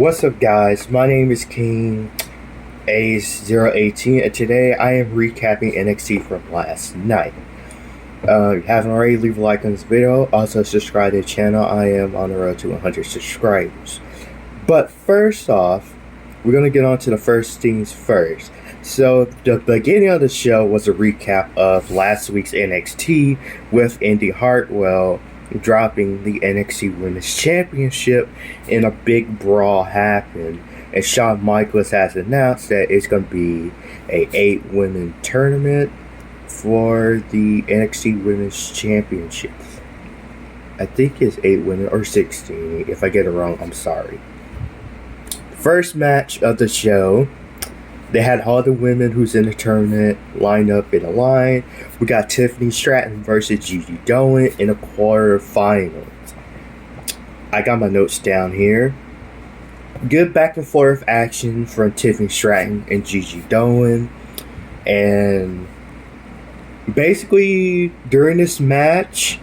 What's up, guys? My name is King Ace018, and today I am recapping NXT from last night. If you haven't already, leave a like on this video. Also, subscribe to the channel. I am on the road to 100 subscribers. But first off, we're going to get on to the first things first. So, the beginning of the show was a recap of last week's NXT with Indy Hartwell dropping the NXT Women's Championship, and a big brawl happened. And Shawn Michaels has announced that it's going to be a 8-women tournament for the NXT Women's Championship. I think it's 8 women or 16. If I get it wrong, I'm sorry. First match of the show, they had all the women who's in the tournament lined up in a line. We got Tiffany Stratton versus Gigi Dolan in the quarterfinals. I got my notes down here. Good back and forth action from Tiffany Stratton and Gigi Dolan. And basically, during this match,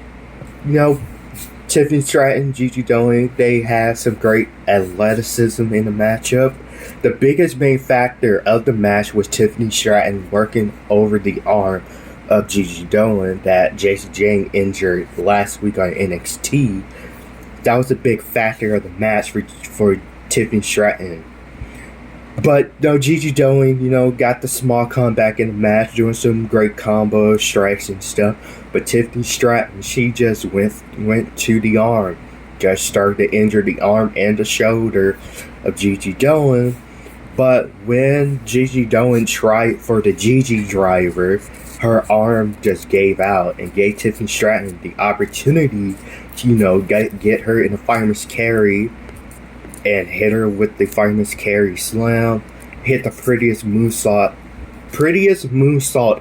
Tiffany Stratton, Gigi Dolan, they had some great athleticism in the matchup. The biggest main factor of the match was Tiffany Stratton working over the arm of Gigi Dolan that Jason Jang injured last week on NXT. That was a big factor of the match for Tiffany Stratton. But Gigi Dolan, got the small comeback in the match, doing some great combo strikes and stuff. But Tiffany Stratton, she just went to the arm. Just started to injure the arm and the shoulder of Gigi Dolan. But when Gigi Dolan tried for the Gigi driver, her arm just gave out and gave Tiffany Stratton the opportunity to, get her in the fireman's carry and hit her with the fireman's carry slam. Hit the prettiest moonsault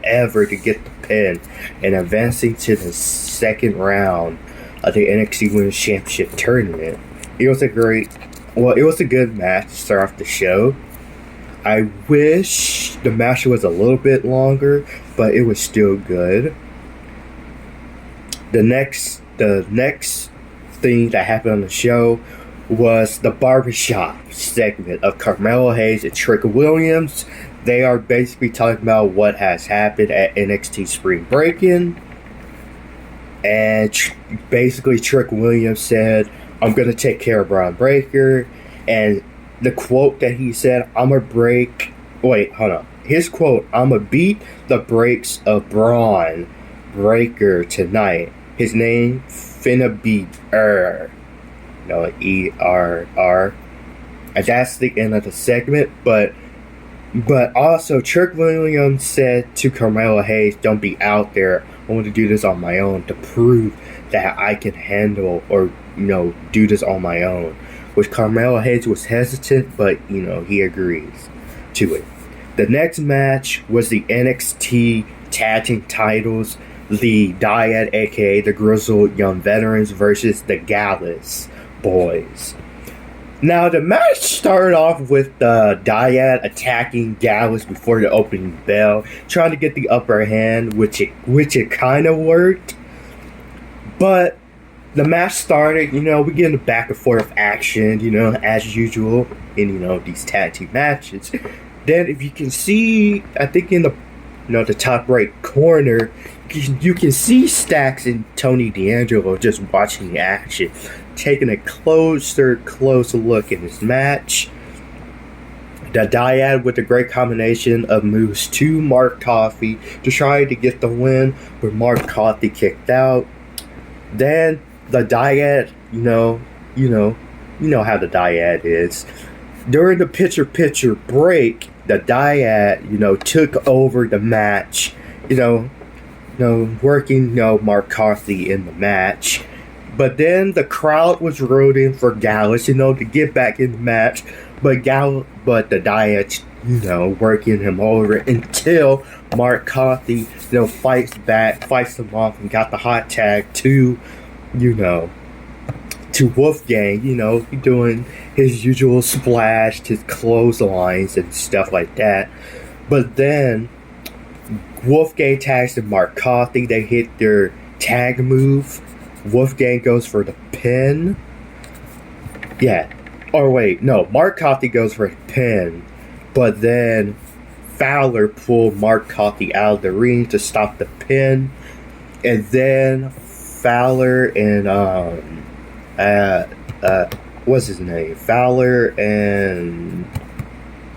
ever to get the pin, and advancing to the second round of the NXT Women's Championship tournament. It was a good match to start off the show. I wish the match was a little bit longer, but it was still good. The next thing that happened on the show was the barbershop segment of Carmelo Hayes and Trick Williams. They are basically talking about what has happened at NXT Spring Break-In. And basically Trick Williams said, "I'm going to take care of Braun Breaker." And the quote that he said, his quote, "I'ma beat the brakes of Braun Breaker tonight. His name finna be E-R-R. And that's the end of the segment. But also, Trick Williams said to Carmelo Hayes, "Don't be out there. I want to do this on my own to prove that I can handle or, do this on my own." Which Carmelo Hayes was hesitant, but, he agrees to it. The next match was the NXT Tag Team titles. The Dyad, aka the Grizzled Young Veterans, versus the Gallus Boys. Now, the match started off with the Dyad attacking Gallus before the opening bell, trying to get the upper hand, which it kind of worked. But the match started, we get into back and forth action, as usual in, these tag team matches. Then, if you can see, I think in the, the top right corner, you can see Stacks and Tony D'Angelo just watching the action, taking a closer look at this match. The Dyad with a great combination of moves to Mark Coffey to try to get the win, but Mark Coffey kicked out. Then the Dyad, you know how the Dyad is. During the picture break, the Dyad, took over the match, working, Mark Coffey in the match. But then the crowd was rooting for Gallus, to get back in the match. But the Dyad, working him over until Mark Coffey, fights him off and got the hot tag to Wolfgang, doing his usual splash, his clotheslines and stuff like that. But then Wolfgang tags to Mark Coffey. They hit their tag move. Wolfgang goes for the pin. Yeah. Or wait, no, Mark Coffey goes for a pin, but then Fowler pulled Mark Coffey out of the ring to stop the pin, and then Fowler and what's his name? Fowler and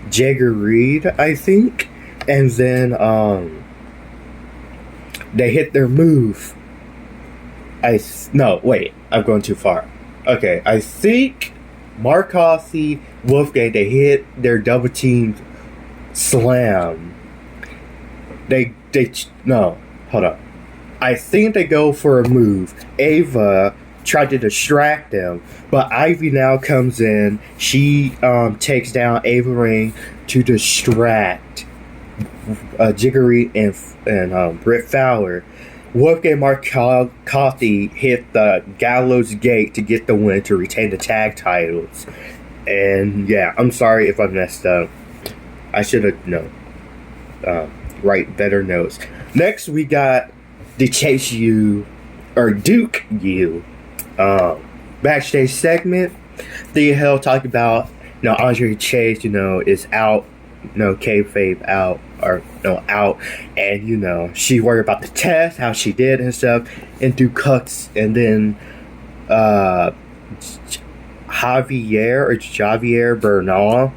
Jagger Reed, I think, and then they hit their move. No, wait, I'm going too far. Okay, I think Mark Coffey, Wolfgang, they hit their double team slam. No, hold up. I think they go for a move. Ava tried to distract them, but Ivy now comes in. She takes down Ava Ring to distract Jiggery and Britt Fowler. Wolfgang Mark Coffey hit the Gallows Gate to get the win to retain the tag titles. And yeah, I'm sorry if I messed up. I should have write better notes. Next, we got the Chase U or Duke U backstage segment. The hell talked about Andre Chase is out, kayfabe out out, and she worried about the test, how she did and stuff, and Duke Hux, and then Javier Bernal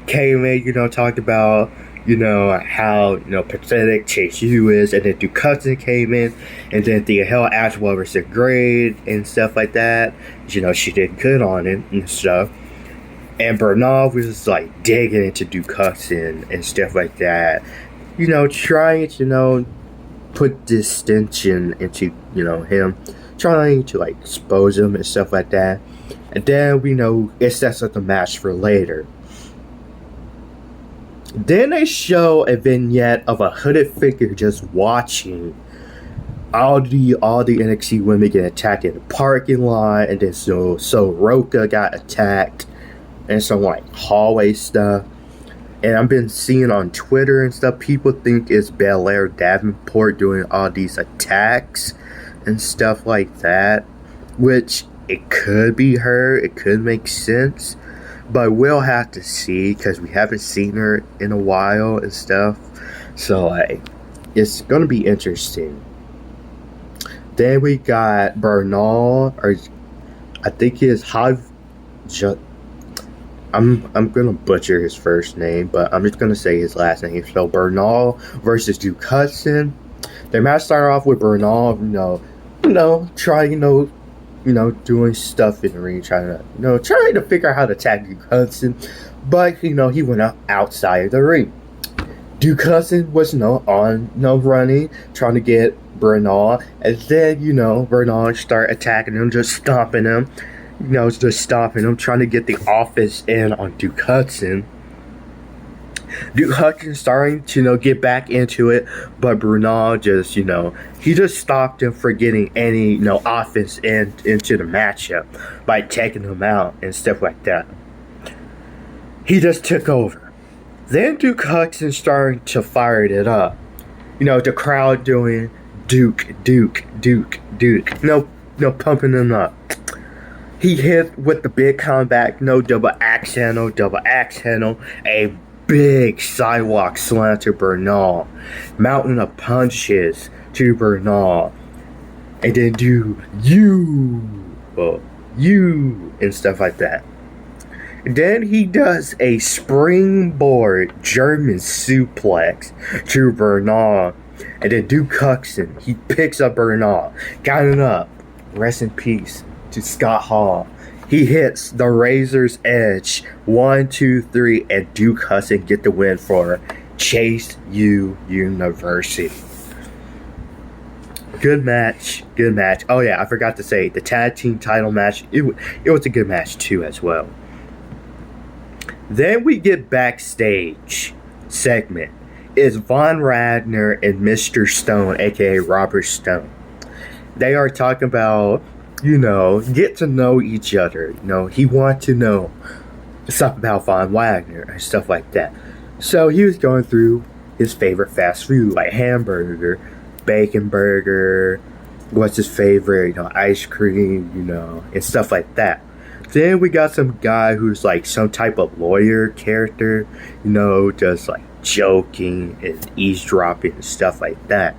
came in, talked about how pathetic Chase U is, and then Duke Hudson came in, and then the hell asked what was the grade and stuff like that. She did good on it and stuff. And Bernal was just like digging into Duke Hudson and stuff like that. Trying to put distinction into him, trying to expose him and stuff like that. And then we know it sets up the match for later. Then they show a vignette of a hooded figure just watching all the NXT women get attacked in the parking lot, and then so Roka got attacked and some hallway stuff. And I've been seeing on Twitter and stuff, people think it's Belair Davenport doing all these attacks and stuff like that, which it could be her, it could make sense. But we'll have to see, because we haven't seen her in a while and stuff. So, it's going to be interesting. Then we got Bernal, or I think it's I'm going to butcher his first name, but I'm just going to say his last name. So, Bernal versus Duke Hudson. Their match started off with Bernal, trying, doing stuff in the ring, trying to figure out how to attack Duke Hudson, but he went outside of the ring. Duke Hudson was running, trying to get Bernal, and then Bernal started attacking him, just stomping him, trying to get the office in on Duke Hudson. Duke Hudson starting to get back into it, but Bernal just he just stopped him for getting any offense into the matchup by taking him out and stuff like that. He just took over. Then Duke Hudson starting to fire it up. The crowd doing Duke, pumping him up. He hit with the big comeback, double axe handle, a big sidewalk slam to Bernal, mountain of punches to Bernal, and then do you and stuff like that. And then he does a springboard German suplex to Bernal, and then Duke Hudson, he picks up Bernal, got him up, rest in peace to Scott Hall. He hits the Razor's Edge 1, 2, 3, and Duke Hudson get the win for Chase U University. Good match. Oh yeah, I forgot to say, the tag team title match, it was a good match too as well. Then we get backstage segment. It's Von Wagner and Mr. Stone, aka Robert Stone. They are talking about get to know each other. He wanted to know stuff about Von Wagner and stuff like that. So he was going through his favorite fast food, like hamburger, bacon burger, what's his favorite, ice cream, and stuff like that. Then we got some guy who's like some type of lawyer character, just like joking and eavesdropping and stuff like that.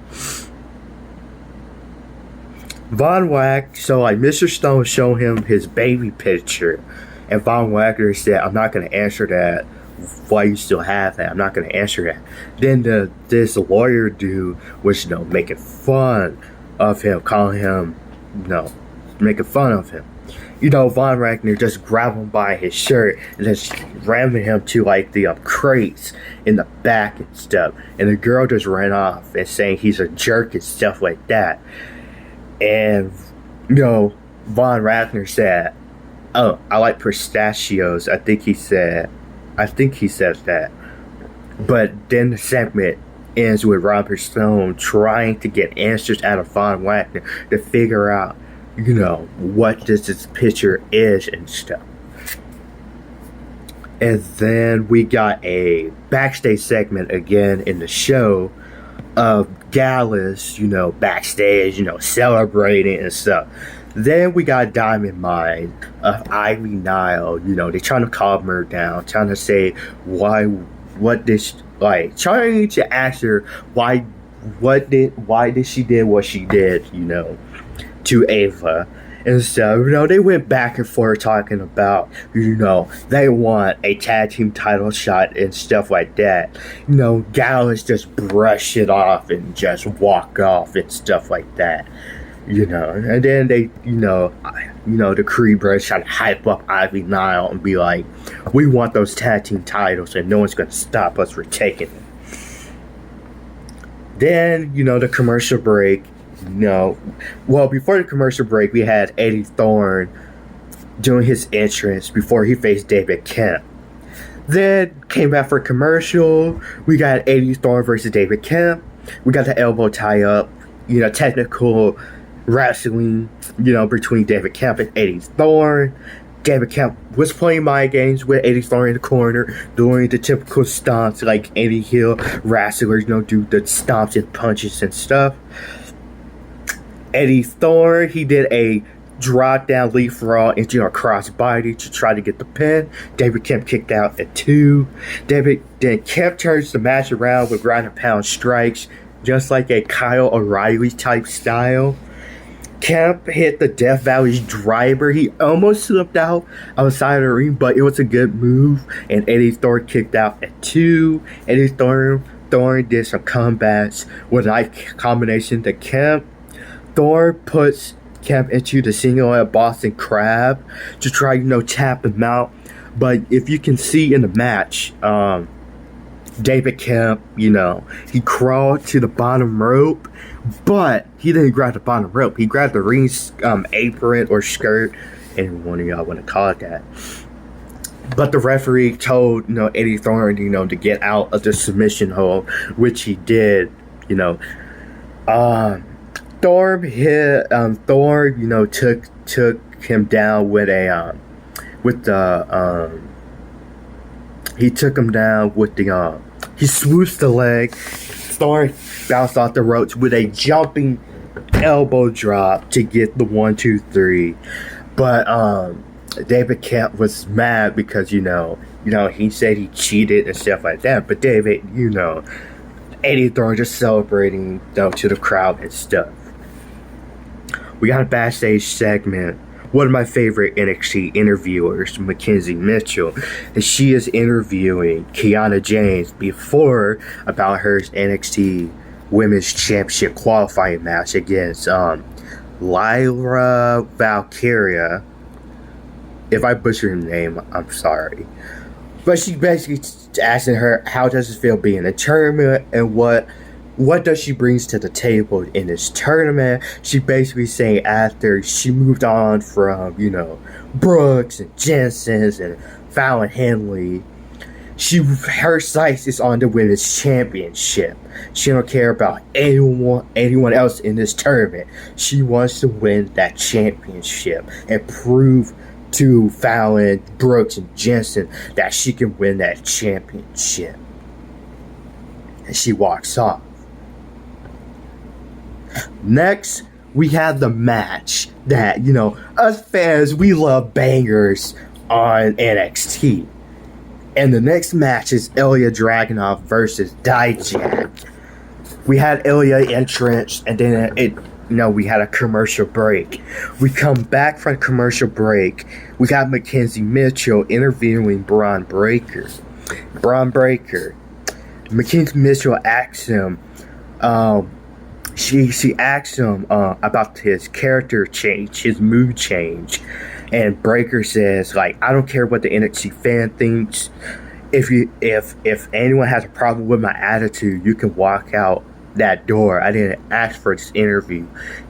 Von Wagner, so like Mr. Stone showed him his baby picture, and Von Wagner said, "I'm not going to answer that. Why you still have that? I'm not going to answer that." Then this lawyer dude was making fun of him, calling him, making fun of him. Von Wagner just grabbed him by his shirt and just ramming him to like the crates in the back and stuff. And the girl just ran off and saying he's a jerk and stuff like that. And Von Wagner said, "Oh, I like pistachios." I think he says that. But then the segment ends with Robert Stone trying to get answers out of Von Wagner to figure out, what this picture is and stuff. And then we got a backstage segment again in the show of Gallus, backstage, celebrating and stuff. Then we got Diamond Mine of Ivy Nile. They're trying to calm her down, trying to say trying to ask her why did she did what she did, to Ava. And so, they went back and forth talking about, they want a tag team title shot and stuff like that. Gallus just brushed it off and just walk off and stuff like that. And then they, the Creed brothers try to hype up Ivy Nile and be like, "We want those tag team titles and no one's going to stop us from taking them." Then, the commercial break. Before the commercial break, we had Eddie Thorne doing his entrance before he faced David Kemp. Then came back for a commercial. We got Eddie Thorne versus David Kemp. We got the elbow tie up, technical wrestling, between David Kemp and Eddie Thorne. David Kemp was playing mind games with Eddie Thorne in the corner, doing the typical stomps like Eddie Hill wrestlers, do the stomps and punches and stuff. Eddie Thorne, he did a drop down leaf raw into a crossbody to try to get the pin. David Kemp kicked out at 2. Then Kemp turns the match around with ground and pound strikes, just like a Kyle O'Reilly type style. Kemp hit the Death Valley's driver. He almost slipped out outside the ring, but it was a good move, and Eddie Thorne kicked out at 2. Eddie Thorne did some combats with a combination to Kemp. Thorne puts Kemp into the single Boston Crab to try, tap him out. But if you can see in the match, David Kemp, he crawled to the bottom rope, but he didn't grab the bottom rope. He grabbed the ring apron or skirt, any one of y'all want to call it that. But the referee told, Eddie Thorne, to get out of the submission hold, which he did, Thorne hit Thorne, took him down with a he took him down with the he swooped the leg. Thorne bounced off the ropes with a jumping elbow drop to get the 1, 2, 3. But David Kemp was mad because he said he cheated and stuff like that. But David, Eddie Thorne just celebrating to the crowd and stuff. We got a backstage segment. One of my favorite NXT interviewers, Mackenzie Mitchell, and she is interviewing Kiana James about her NXT Women's Championship qualifying match against Lyra Valkyria. If I butcher her name, I'm sorry. But she basically asking her, how does it feel being in a tournament, and what does she brings to the table in this tournament? She basically saying after she moved on from, Brooks and Jensen's and Fallon Henley, her sights is on the women's championship. She don't care about anyone else in this tournament. She wants to win that championship and prove to Fallon, Brooks, and Jensen that she can win that championship. And she walks off. Next, we had the match that, us fans, we love bangers on NXT. And the next match is Ilya Dragunov versus Dijak. We had Ilya entrenched, and then we had a commercial break. We come back from commercial break. We got Mackenzie Mitchell interviewing Braun Breaker. Mackenzie Mitchell asks him, she asks him about his character change, his mood change. And Breaker says, I don't care what the NXT fan thinks. If anyone has a problem with my attitude, you can walk out that door. I didn't ask for this interview.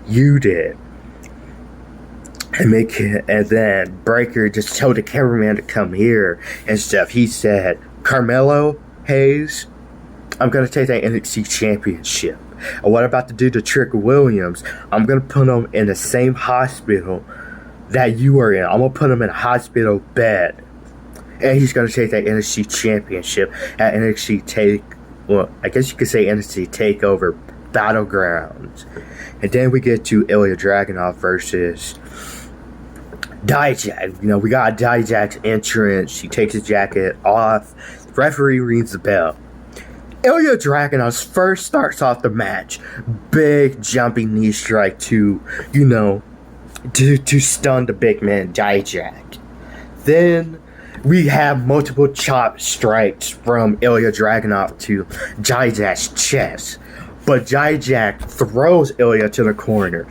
You did. And then Breaker just told the cameraman to come here and stuff. He said, Carmelo Hayes, I'm going to take that NXT championship. And what I'm about to do to Trick Williams, I'm going to put him in the same hospital that you are in. I'm going to put him in a hospital bed. And he's going to take that NXT championship at I guess you could say NXT TakeOver Battlegrounds. And then we get to Ilya Dragunov versus Dijak. We got Dijak's entrance. He takes his jacket off. The referee rings the bell. Ilya Dragunov first starts off the match. Big jumping knee strike to stun the big man Dijak. Then we have multiple chop strikes from Ilya Dragunov to Dijak's chest. But Dijak throws Ilya to the corner.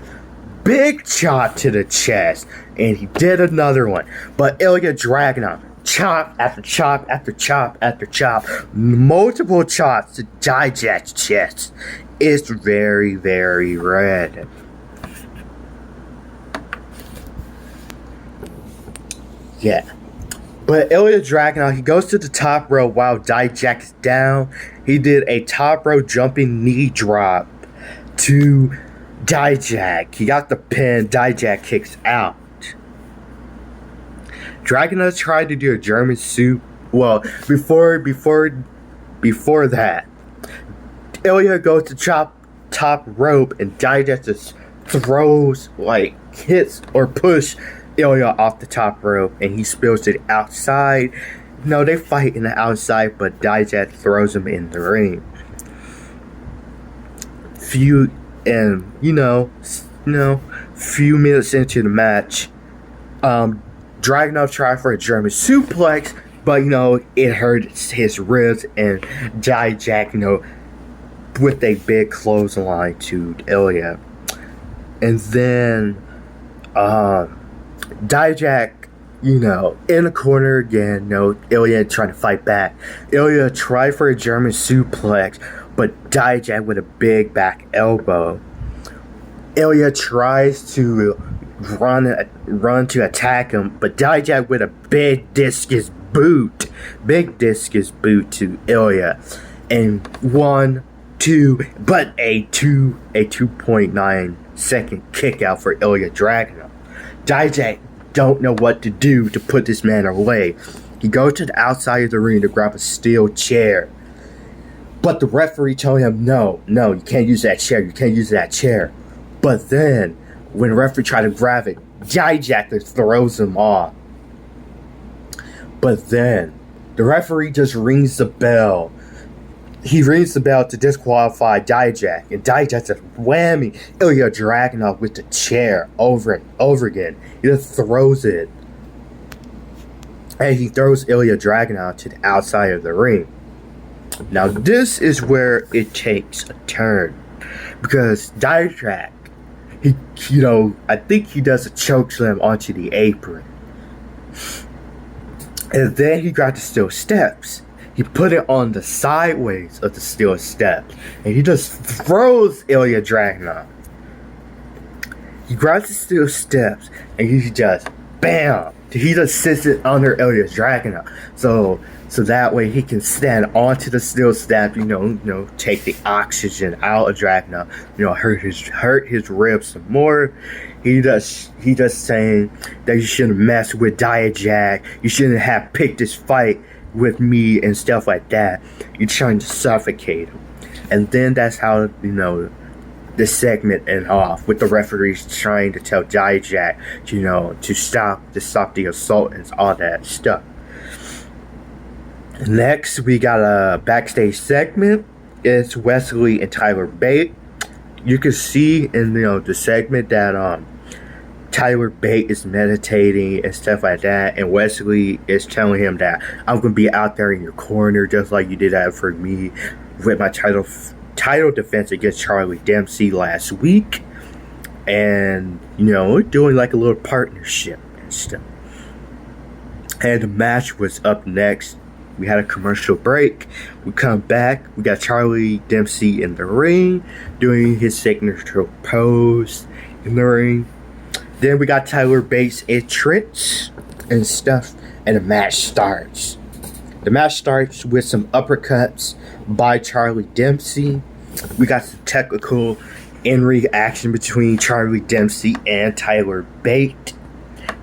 Big chop to the chest. And he did another one. But Ilya Dragunov, chop after chop after chop after chop. Multiple chops to Dijak's chest. It's very, very red. Yeah. But Ilya Dragunov, he goes to the top row while Dijak is down. He did a top row jumping knee drop to Dijak. He got the pin. Dijak kicks out. Dragunov tried to do a German soup. Well, before that, Ilya goes to top rope and Dijak just throws, hits or push Ilya off the top rope, and he spills it outside. No, they fight in the outside, but Dijak throws him in the ring. Few minutes into the match, Dragunov tried for a German suplex, but it hurt his ribs, and Dijak, with a big clothesline to Ilya. And then Dijak, in the corner again. Ilya trying to fight back. Ilya tried for a German suplex, but Dijak with a big back elbow. Ilya tries to run to attack him, but Dijak with a big discus boot to Ilya, and 1, 2, but a 2.9 second kick out for Ilya Dragunov. Dijak don't know what to do to put this man away. He goes to the outside of the ring to grab a steel chair, but the referee told him, no, you can't use that chair. But then, when the referee tried to grab it, Dijak throws him off. But then, the referee just rings the bell. He rings the bell to disqualify Dijak, and Dijak just whammy Ilya Dragunov with the chair over and over again. He just throws it. And he throws Ilya Dragunov to the outside of the ring. Now this is where it takes a turn. Because Dijak, I think he does a chokeslam onto the apron. And then he got the steel steps. He put it on the sideways of the steel steps. And he just throws Ilya Dragunov. He grabs the steel steps and he just, bam! He just sits it under Ilya Dragunov. So that way he can stand onto the steel step, take the oxygen out of Dragunov, hurt his ribs some more. He just saying that you shouldn't mess with Dijak. You shouldn't have picked this fight with me and stuff like that. You're trying to suffocate him. And then that's how, the segment and off with the referees trying to tell Dijak, to stop the assault and all that stuff. Next, we got a backstage segment. It's Wesley and Tyler Bate. You can see in the segment that Tyler Bate is meditating and stuff like that, and Wesley is telling him that I'm gonna be out there in your corner just like you did that for me with my title defense against Charlie Dempsey last week, and we're doing like a little partnership and stuff. And the match was up next. We had a commercial break. We come back. We got Charlie Dempsey in the ring doing his signature pose in the ring. Then we got Tyler Bates' entrance and stuff, and the match starts. The match starts with some uppercuts by Charlie Dempsey. We got some technical in-ring action between Charlie Dempsey and Tyler Bate.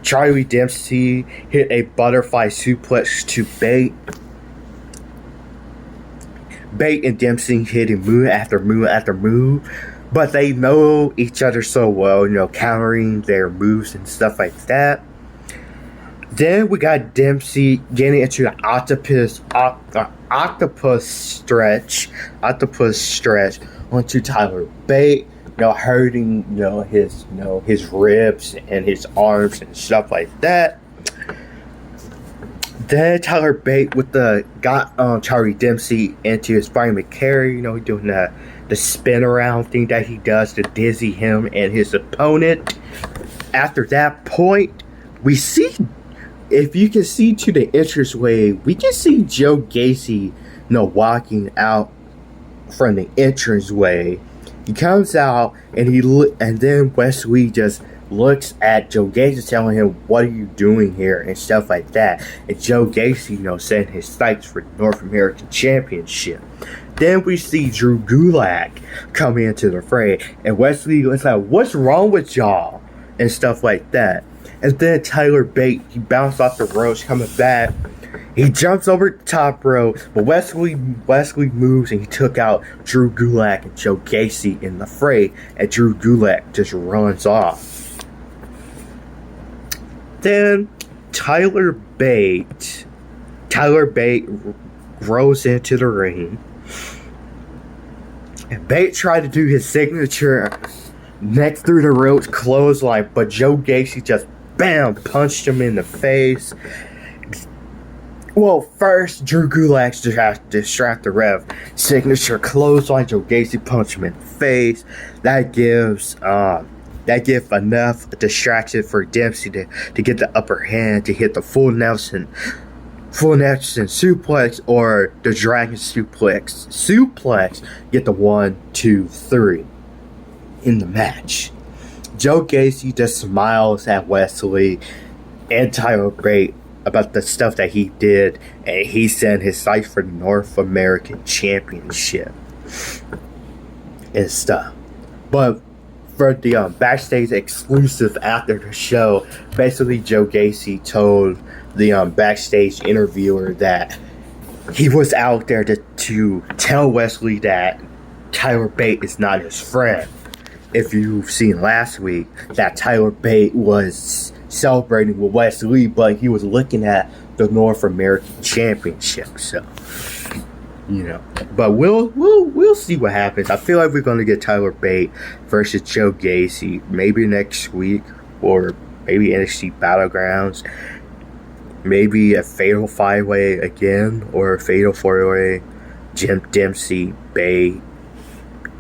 Charlie Dempsey hit a butterfly suplex to Bate. Bate and Dempsey hitting move after move after move, but they know each other so well, countering their moves and stuff like that. Then we got Dempsey getting into the octopus stretch onto Tyler Bate, hurting his ribs and his arms and stuff like that. Then Tyler Bate got Charlie Dempsey into his primary carry, doing the spin around thing that he does to dizzy him and his opponent. After that point, we see, if you can see to the entranceway, we can see Joe Gacy, walking out from the entranceway. He comes out and then Wesley just looks at Joe Gacy, telling him, "What are you doing here?" and stuff like that. And Joe Gacy, setting his sights for the North American Championship. Then we see Drew Gulak come into the fray, and Wesley was like, "What's wrong with y'all?" and stuff like that. And then Tyler Bate, he bounced off the ropes, coming back. He jumps over the top rope, but Wesley moves and he took out Drew Gulak and Joe Gacy in the fray, and Drew Gulak just runs off. Then Tyler Bate rolls into the ring, and Bate tried to do his signature neck through the ropes clothesline, but Joe Gacy just punched him in the face. Well, first Drew Gulak distract the ref, signature clothesline. Joe Gacy punched him in the face. That gives enough distraction for Dempsey to get the upper hand, to hit the full Nelson suplex or the dragon suplex, get the 1, 2, 3 in the match. Joe Gacy just smiles at Wesley and Tyler Bate about the stuff that he did, and he sent his sights for the North American Championship and stuff. But for the backstage exclusive after the show, basically Joe Gacy told the backstage interviewer that he was out there to tell Wesley that Tyler Bate is not his friend. If you've seen last week, that Tyler Bate was celebrating with Wesley, but he was looking at the North American Championship. So, but we'll see what happens. I feel like we're gonna get Tyler Bate versus Joe Gacy maybe next week, or maybe NXT Battlegrounds, maybe a Fatal 5-Way again, or a Fatal 4-Way, Jim Dempsey, Bate,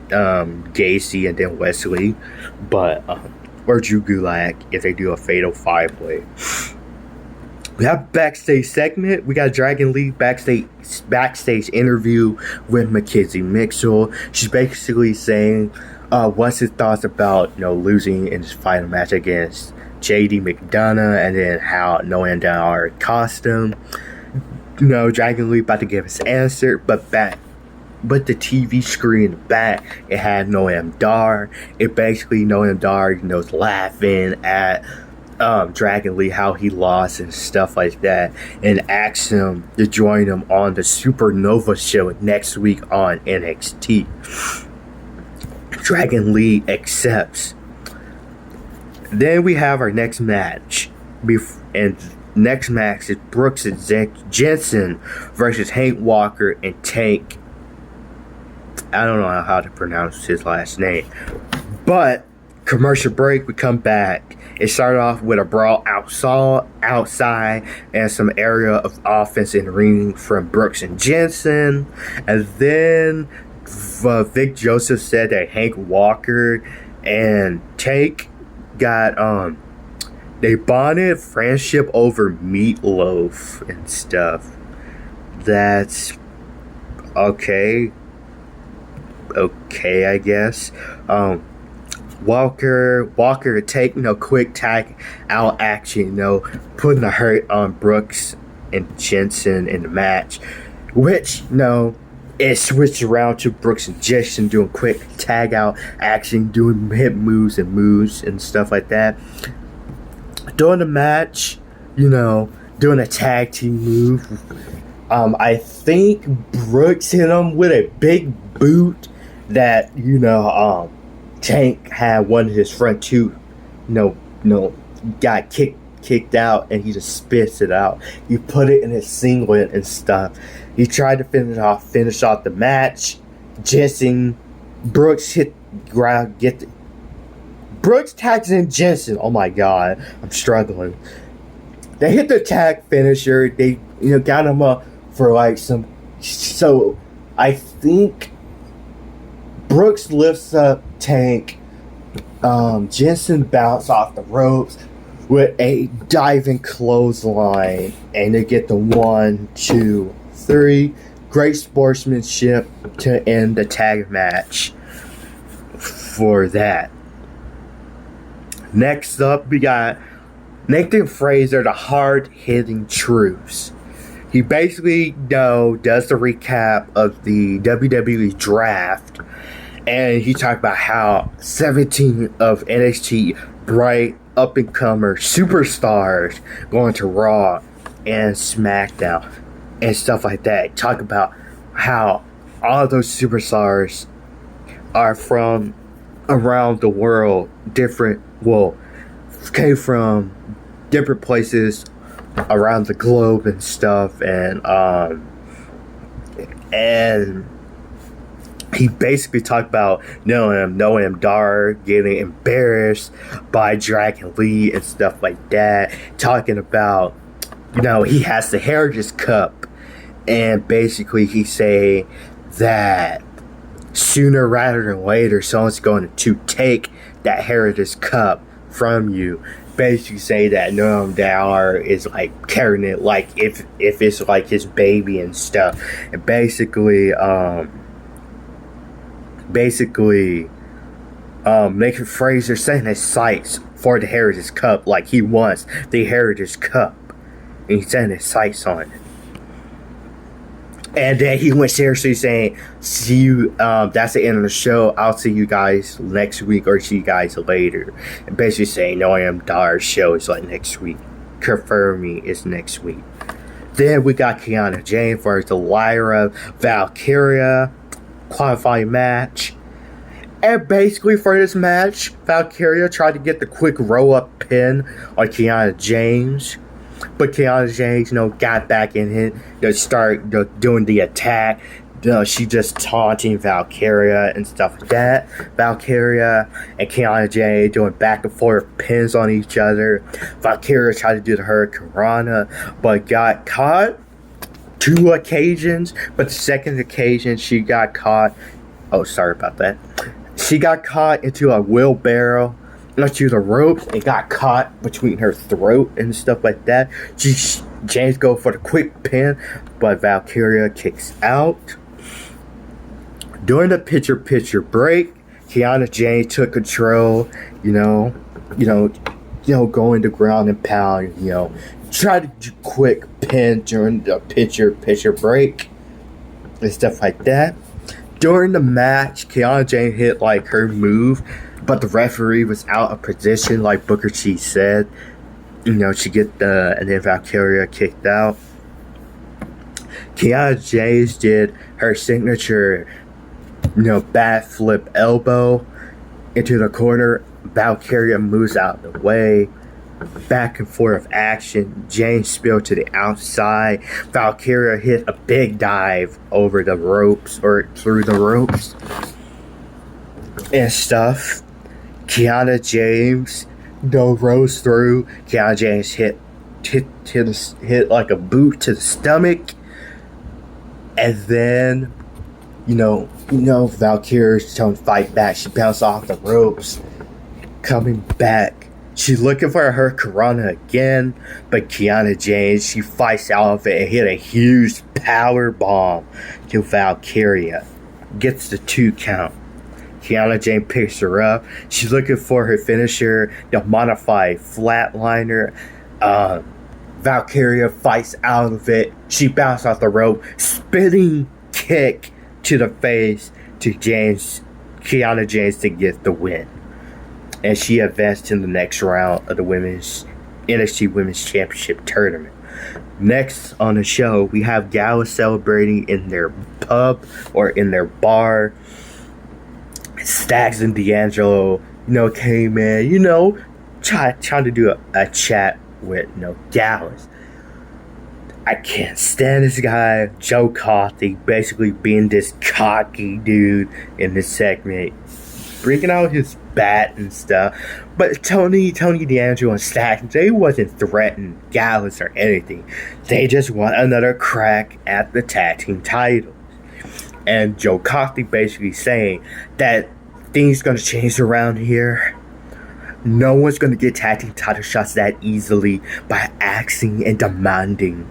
Gacy, and then Wesley, but or Drew Gulak if they do a Fatal 5-Way. We have backstage segment. We got Dragon Lee backstage interview with Mackenzie Mitchell. She's basically saying what's his thoughts about losing in his final match against JD McDonough, and then how Noam Dar cost him. Dragon Lee about to give his answer, but the TV screen in the back, it had Noam Dar. It basically Noam Dar, was laughing at Dragon Lee, how he lost and stuff like that, and asked him to join him on the Supernova show next week on NXT. Dragon Lee accepts. Then we have our next match. And next match is Brooks and Jensen versus Hank Walker and Tank. I don't know how to pronounce his last name. But commercial break, we come back. It started off with a brawl outside and some area of offense in the ring from Brooks and Jensen. And then Vic Joseph said that Hank Walker and Tank got they bonded friendship over meatloaf and stuff. That's okay, I guess. Walker taking a quick tag out action, putting a hurt on Brooks and Jensen in the match, which it switched around to Brooks and Jensen doing quick tag out action, doing hip moves and stuff like that. During the match, doing a tag team move. I think Brooks hit him with a big boot that, Tank had one of his front tooth, got kicked out, and he just spits it out. He put it in his singlet and stuff. He tried to finish off the match. Brooks Brooks tags in Jensen. Oh my god, I'm struggling. They hit the tag finisher. They got him up for like some. So I think Brooks lifts up Tank. Jensen bounced off the ropes with a diving clothesline, and they get the 1, 2, 3. Great sportsmanship to end the tag match for that. Next up, we got Nathan Fraser, the hard-hitting truths. He basically does the recap of the WWE draft, and he talked about how 17 of NXT bright up-and-comer superstars going to Raw and SmackDown and stuff like that. Talk about how all those superstars are from around the world, came from different places around the globe and stuff, and he basically talked about Noam Dar getting embarrassed by Dragon Lee and stuff like that, talking about he has the Heritage Cup, and basically he say that sooner rather than later someone's going to take that Heritage Cup from you. Basically say that Noam Dar is like carrying it like if it's like his baby and stuff, and basically making Fraser setting his sights for the Heritage Cup, like he wants the Heritage Cup, and he's setting his sights on it. And then he went seriously saying, see you, that's the end of the show. I'll see you guys next week or see you guys later. And basically saying, Noam Dar's show is like next week. Confirming it's next week. Then we got Kiana James versus Lyra Valkyria qualifying match. And basically for this match, Valkyria tried to get the quick roll-up pin on Kiana James. But Kiana James, got back in it, start doing the attack. She just taunting Valkyria and stuff like that. Valkyria and Kiana James doing back and forth pins on each other. Valkyria tried to do the Hurricane Rana, but got caught 2 occasions. But the second occasion, she got caught. Oh, sorry about that. She got caught into a wheelbarrow. To the ropes and got caught between her throat and stuff like that. James go for the quick pin, but Valkyria kicks out. During the picture break, Kiana James took control. Going to ground and pound. Try to do quick pin during the picture break and stuff like that. During the match, Kiana James hit like her move, but the referee was out of position, like Booker T said. She get and then Valkyria kicked out. Kiana James did her signature, bat flip elbow, into the corner. Valkyria moves out of the way. Back and forth action. James spilled to the outside. Valkyria hit a big dive over the ropes or through the ropes and stuff. Kiana James rose through. Kiana James hit like a boot to the stomach, and then Valkyria's trying to fight back. She bounced off the ropes, coming back. She's looking for her Corona again, but Kiana James, she fights out of it and hit a huge power bomb to Valkyria. Gets the 2 count. Kiana James picks her up. She's looking for her finisher, the modified flatliner. Valkyria fights out of it. She bounced off the rope. Spinning kick to the face to Kiana James to get the win. And she advanced to the next round of the NXT Women's Championship Tournament. Next on the show, we have Gallus celebrating in their pub or in their bar. Stacks and D'Angelo, came in, trying to do a chat with, Gallus. I can't stand this guy, Joe Coffey, basically being this cocky dude in this segment, bringing out his bat and stuff. But Tony D'Angelo and Stacks, they wasn't threatening Gallus or anything. They just want another crack at the tag team titles. And Joe Coffey basically saying that things gonna change around here. No one's gonna get tag team title shots that easily by asking and demanding.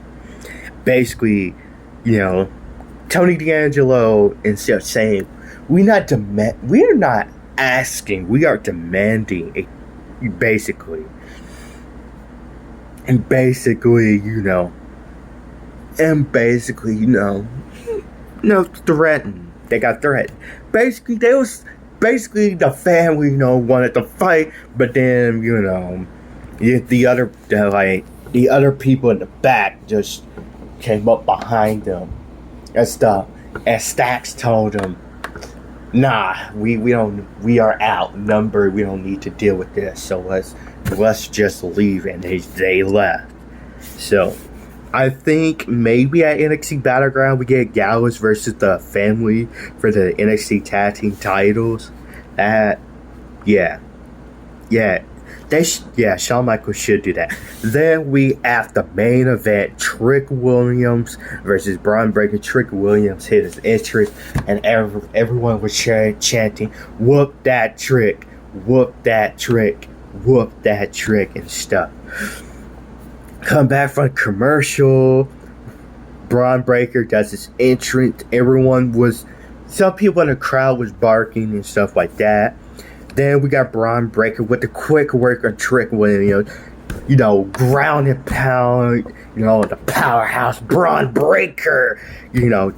Basically, Tony D'Angelo, instead of saying, we're not asking, we are demanding. Basically, threatened. They got threatened. Basically, the family, wanted to fight, but then, the other people in the back just came up behind them and stuff. And Stacks told them, nah, we are outnumbered. We don't need to deal with this. So let's just leave. And they left. So I think maybe at NXT Battleground we get Gallus versus the family for the NXT Tag Team titles. Shawn Michaels should do that. Then we have the main event, Trick Williams versus Braun Breaker. Trick Williams hit his entrance, and everyone was chanting, "Whoop that trick, whoop that trick, whoop that trick," and stuff. Come back from commercial. Braun Breaker does his entrance. Some people in the crowd was barking and stuff like that. Then we got Braun Breaker with the quick work on Trick Williams. Ground and pound. The powerhouse Braun Breaker.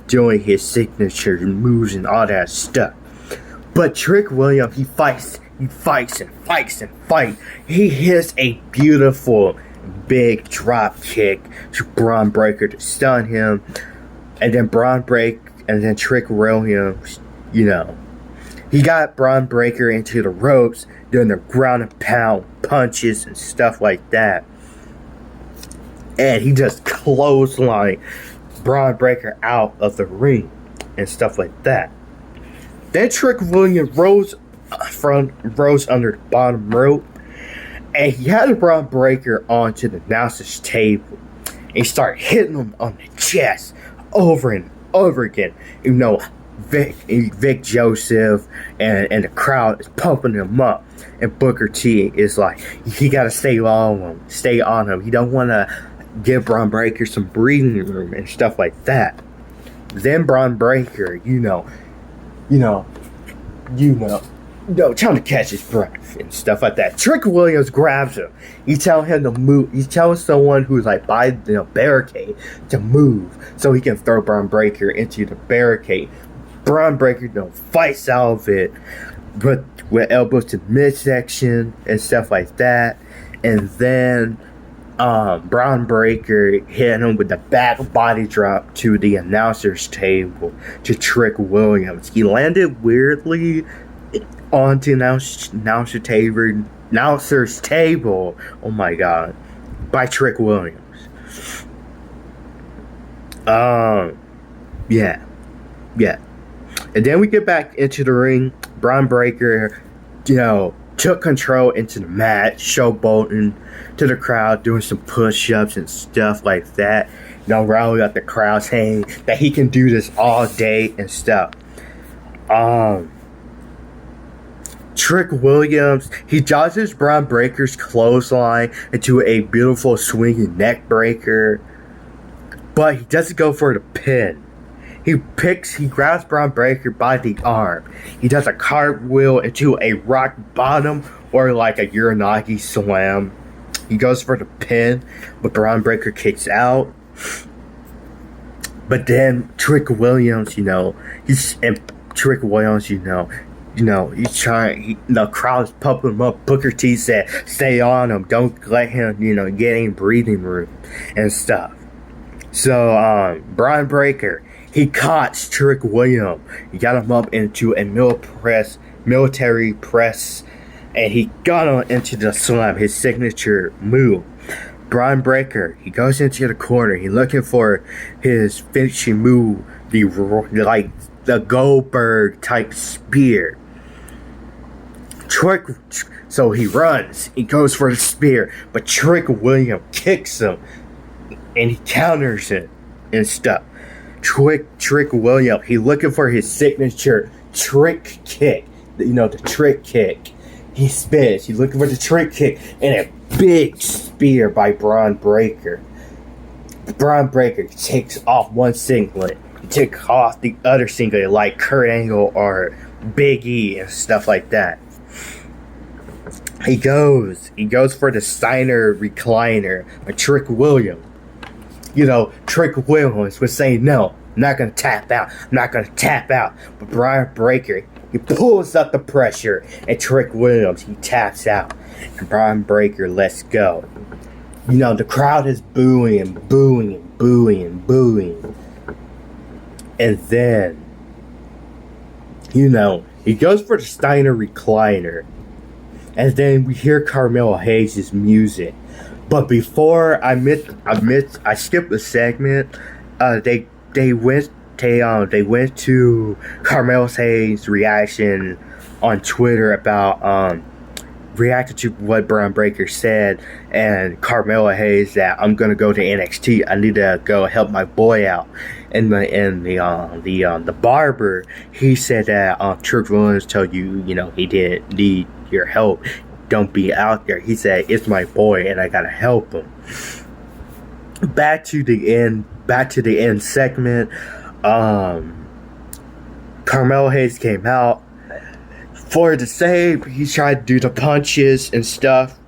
Doing his signature moves and all that stuff. But Trick Williams, he fights and fights. He hits a beautiful big drop kick to Braun Breaker to stun him. And then Trick Williams, he got Braun Breaker into the ropes doing the ground and pound punches and stuff like that. And he just clotheslined Braun Breaker out of the ring and stuff like that. Then Trick Williams rose under the bottom rope, and he had Braun Breaker onto the announcer's table. And he started hitting him on the chest over and over again. Vic Joseph and the crowd is pumping him up, and Booker T is like, he gotta stay on him. He don't want to give Braun Breaker some breathing room and stuff like that. Then Braun Breaker, trying to catch his breath and stuff like that. Trick Williams grabs him. He's telling him to move. He's telling someone who's like by the barricade to move so he can throw Braun Breaker into the barricade. Braun Breaker fights out of it, but with elbows to midsection and stuff like that. And then Braun Breaker hit him with the back body drop to the announcer's table to Trick Williams. He landed weirdly, On to announcer's table. Oh my god, by Trick Williams. Yeah, yeah. And then we get back into the ring. Braun Breaker, took control into the match, showboating to the crowd, doing some push-ups and stuff like that. Rallying up the crowd, saying that he can do this all day and stuff. Trick Williams, he dodges Braun Breaker's clothesline into a beautiful swinging neck breaker, but he doesn't go for the pin. He grabs Braun Breaker by the arm. He does a cartwheel into a rock bottom or like a Uranagi slam. He goes for the pin, but Braun Breaker kicks out. But then Trick Williams, he's trying. The crowd's pumping him up. Booker T said, "Stay on him. Don't let him, get any breathing room and stuff." So, Braun Breaker, he caught Trick Williams. He got him up into a military press, and he got him into the slam, his signature move. Braun Breaker, he goes into the corner. He's looking for his finishing move, the Goldberg type spear. So he runs. He goes for the spear, but Trick Williams kicks him, and he counters it and stuff. Trick Williams, he looking for his signature trick kick. The trick kick. He spins. He's looking for the trick kick and a big spear by Braun Breaker. Braun Breaker takes off one singlet. He takes off the other singlet like Kurt Angle or Big E and stuff like that. He goes for the Steiner recliner by Trick Williams. Trick Williams was saying, "No, I'm not going to tap out. I'm not going to tap out." But Braun Breaker, he pulls up the pressure, and Trick Williams, he taps out. And Braun Breaker lets go. The crowd is booing and booing and booing and booing. And then, he goes for the Steiner recliner. And then we hear Carmelo Hayes' music. But before I skipped a segment. They went to Carmelo Hayes' reaction on Twitter about reacted to what Braun Breaker said, and Carmelo Hayes that I'm gonna go to NXT. I need to go help my boy out. And the barber, he said that Trick Williams told you, he didn't need your help. Don't be out there. He said, "It's my boy and I gotta help him." Back to the end segment. Carmelo Hayes came out for the save. He tried to do the punches and stuff.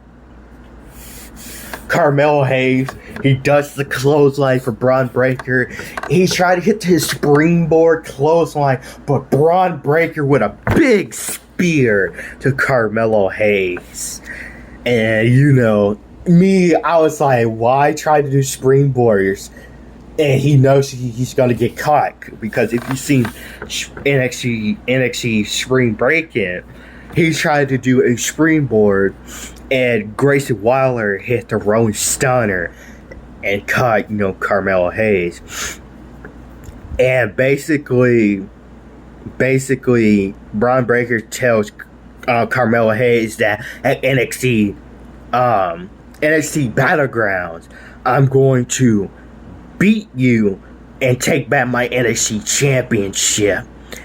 Carmelo Hayes, he does the clothesline for Braun Breaker. He tried to hit his springboard clothesline, but Braun Breaker with a big spear to Carmelo Hayes. And me, I was like, why try to do springboards? And he knows he's gonna get caught, because if you've seen NXT Spring Breakin', he tried to do a springboard, and Grayson Waller hit the Rolling Stunner and caught Carmelo Hayes. And basically, Braun Breaker tells Carmelo Hayes that at NXT Battlegrounds, I'm going to beat you and take back my NXT Championship,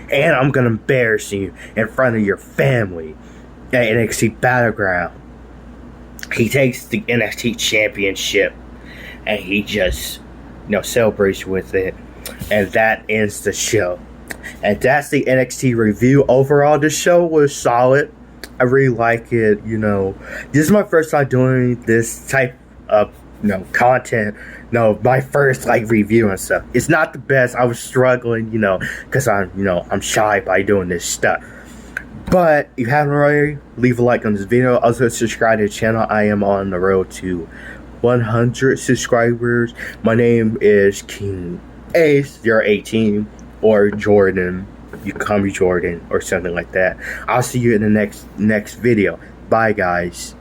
and I'm gonna embarrass you in front of your family at NXT Battleground. He takes the NXT Championship and he just celebrates with it, and that ends the show. And that's the NXT review. Overall, the show was solid. I really like it. This is my first time doing this type of content. My first review and stuff. It's not the best. I was struggling, because I'm shy by doing this stuff. But if you haven't already, leave a like on this video. Also subscribe to the channel. I am on the road to 100 subscribers. My name is King Ace 018 or Jordan. You call me Jordan or something like that. I'll see you in the next video. Bye, guys.